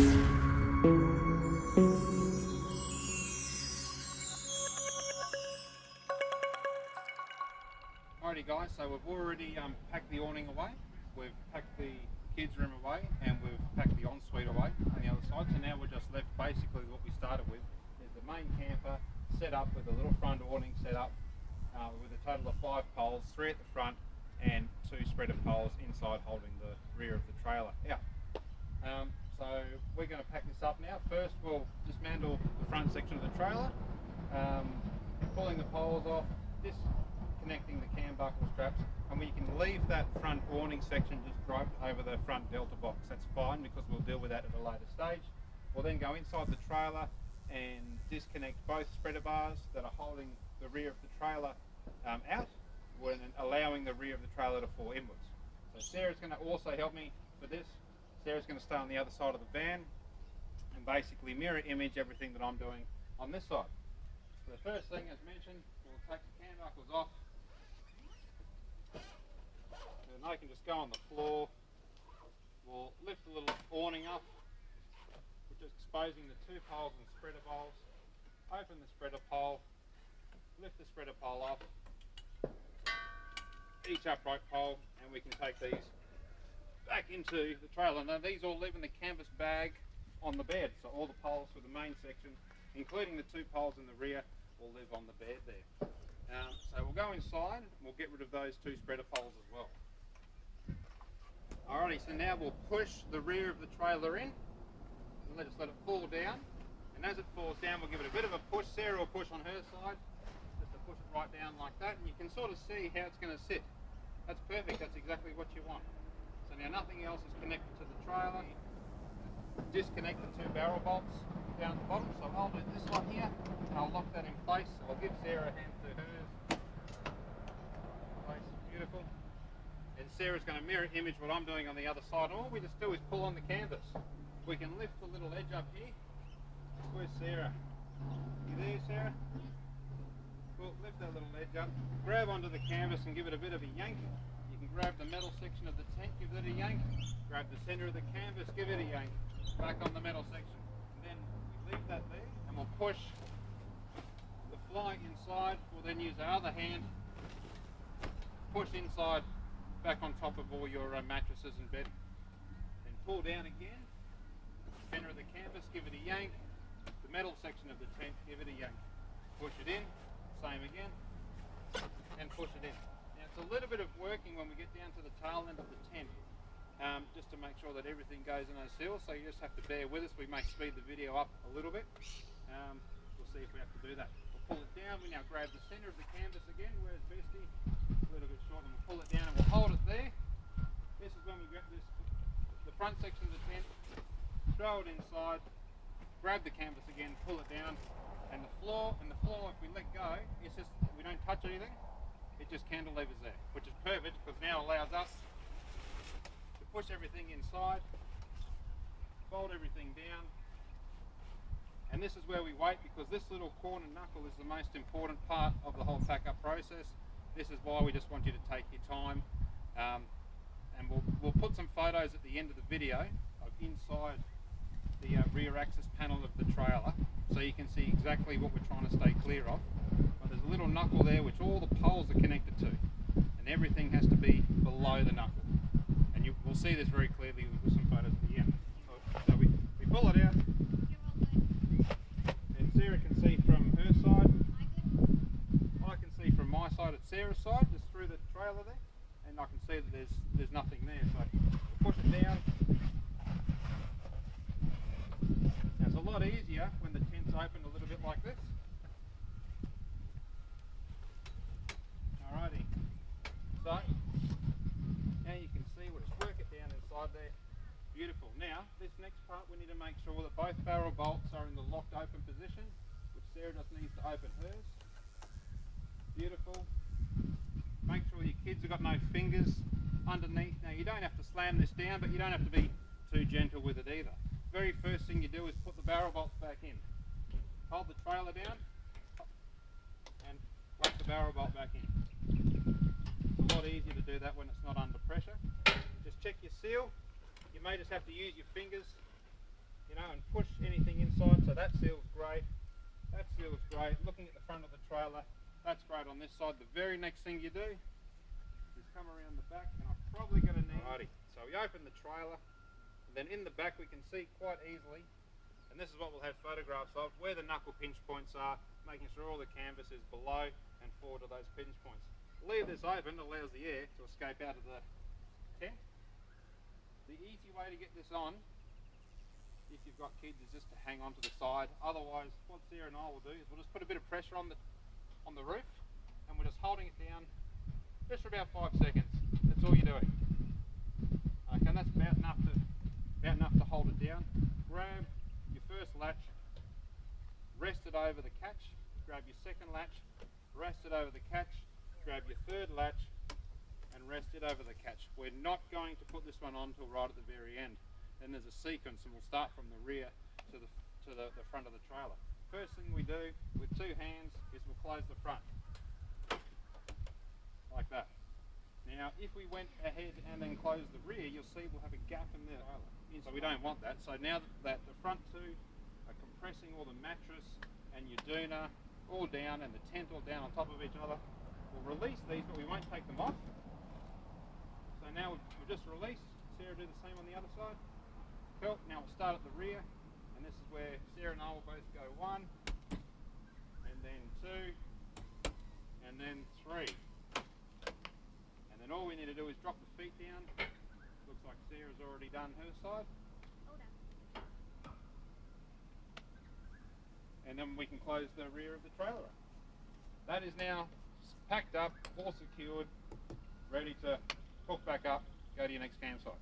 Alrighty guys, so we've already packed the awning away, we've packed the kids room away, and we've packed the ensuite away on the other side. So now we're just left basically what we started with, is the main camper set up with a little front awning set up with a total of 5 poles, 3 at the front and 2 spreader poles inside holding the rear of the trailer out. So we're going to pack this up now. First we'll dismantle the front section of the trailer, pulling the poles off, disconnecting the cam buckle straps, and we can leave that front awning section just draped over the front delta box. That's fine because we'll deal with that at a later stage. We'll then go inside the trailer and disconnect both spreader bars that are holding the rear of the trailer out, when allowing the rear of the trailer to fall inwards. So Sarah's going to also help me for this. Sarah's going to stay on the other side of the van and basically mirror image everything that I'm doing on this side. So the first thing, as mentioned, we'll take the cam buckles off, and they can just go on the floor. We'll lift the little awning up, which is exposing the 2 poles and spreader poles. Open the spreader pole, lift the spreader pole off, each upright pole, and we can take these back into the trailer. Now these all live in the canvas bag on the bed, so all the poles for the main section, including the 2 poles in the rear, will live on the bed there. So we'll go inside and we'll get rid of those 2 spreader poles as well. Alrighty, so now we'll push the rear of the trailer in and let it fall down. And as it falls down, we'll give it a bit of a push. Sarah will push on her side, just to push it right down like that, and you can sort of see how it's going to sit. That's perfect, that's exactly what you want. So now nothing else is connected to the trailer. Disconnect the 2 barrel bolts down at the bottom. So I'll do this one here, and I'll lock that in place. So I'll give Sarah a hand to hers. Place is beautiful. And Sarah's going to mirror image what I'm doing on the other side. And all we just do is pull on the canvas. We can lift the little edge up here. Where's Sarah? You there, Sarah? We'll lift that little edge up, grab onto the canvas and give it a bit of a yank. You can grab the metal section of the tent, give it a yank. Grab the center of the canvas, give it a yank. Back on the metal section. And then we leave that there and we'll push the fly inside. We'll then use our other hand, push inside, back on top of all your mattresses and bed. Then pull down again, center of the canvas, give it a yank. The metal section of the tent, give it a yank. Push it in, same again, and push it in. Now it's a little bit of working when we get down to the tail end of the tent, just to make sure that everything goes in those seals, so you just have to bear with us. We may speed the video up a little bit. We'll see if we have to do that. We'll pull it down. We now grab the center of the canvas again. Where's Bestie? A little bit short, and we'll pull it down and we'll hold it there. This is when we grab this, the front section of the tent, throw it inside, grab the canvas again, pull it down, and the floor, if we let go, it's just, we don't touch anything, it just cantilevers there, which is perfect because now allows us to push everything inside, fold everything down, and this is where we wait, because this little corner knuckle is the most important part of the whole pack-up process. This is why we just want you to take your time, and we'll put some photos at the end of the video of inside the rear axis panel of the trailer, so you can see exactly what we're trying to stay clear of. But there's a little knuckle there which all the poles are connected to, and everything has to be below the knuckle, and we'll see this very clearly with some photos at the end. So we pull it out, and Sarah can see from her side, I can see from my side at Sarah's side, just through the trailer there, and I can see that there's nothing there. So we'll push it down. Now it's a lot easier when the tent's open a little bit like this. Alrighty, so now you can see we'll just work it down inside there. Beautiful. Now this next part we need to make sure that both barrel bolts are in the locked open position, which Sarah just needs to open hers. Beautiful. Make sure your kids have got no fingers underneath. Now you don't have to slam this down, but you don't have to be too gentle with it either. Very first thing you do is put the barrel bolts back in. Hold the trailer down and whack the barrel bolt back in. It's a lot easier to do that when it's not under pressure. Just check your seal. You may just have to use your fingers you know, and push anything inside. So that seal's great. That seal's great. Looking at the front of the trailer, that's great on this side. The very next thing you do is come around the back, and I'm probably going to need... Alrighty, so we open the trailer, and then in the back we can see quite easily, and this is what we'll have photographs of, where the knuckle pinch points are, making sure all the canvas is below and forward of those pinch points. Leave this open, allows the air to escape out of the tent. The easy way to get this on, if you've got kids, is just to hang on to the side. Otherwise, what Sarah and I will do is we'll just put a bit of pressure on the roof, and we're just holding it down just for about 5 seconds. That's all you're doing. Okay, and that's about enough to hold it down. Grab your first latch, rest it over the catch, grab your second latch, rest it over the catch, grab your third latch, and rest it over the catch. We're not going to put this one on till right at the very end. Then there's a sequence, and we'll start from the rear to the front of the trailer. First thing we do with 2 hands is we'll close the front, like that. Now, if we went ahead and then closed the rear, you'll see we'll have a gap in the trailer. So we don't want that. So now that the front 2 are compressing all the mattress and your doona all down and the tent all down on top of each other, we'll release these, but we won't take them off. So now we've just released. Sarah, do the same on the other side. Cool. Now we'll start at the rear, and this is where Sarah and I will both go 1, and then 2, and then 3. And then all we need to do is drop the feet down. Looks like Sarah's already done her side. Hold on. And then we can close the rear of the trailer up. That is now packed up, all secured, ready to hook back up, go to your next campsite.